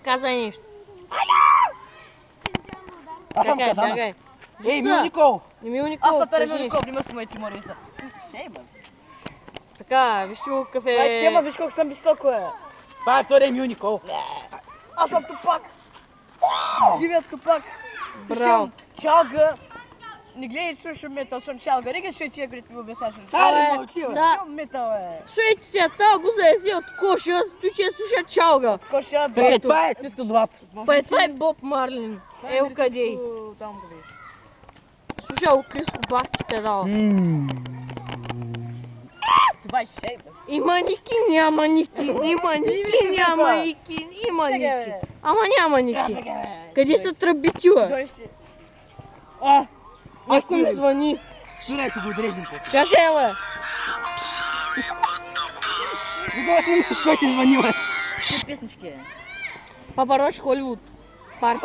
Казвай нещо. Аз съм Бягай, казана. бягай. Емил Никол. Емил Никол, Аз съм кажи Емил нещо. Никол, имаш моите мориса. Шейба. Така, вижте го какъв Това е е... шема, виж колко съм високо е. Това е втори Емил Никол. Аз съм Тупак. Живият Тупак. Браво. Чалга. Не гледай, слушам метал, съм чалга. Рега ще ти говорит, ми обясняваш. Абе, да. Слушам метал, е. Слушайте сега, тази буза е взе от коша, той че слуша чалга. Коша, Ето. това е чисто злато. Па това е Боб Марлин. Ел къде. Там го виж. Слушал Криско бахти педала. Това е шейба. Има ники, няма ники. Има ники, няма ники. Има ники. Ама няма ники. Къде са тръбитила? Някой ми звъни. Слушай, ще го отрежем по. Чакай, ела. Кога снимаш, кой ти звъни, бе? Ти песнички, е. Папараш Холивуд. Парк.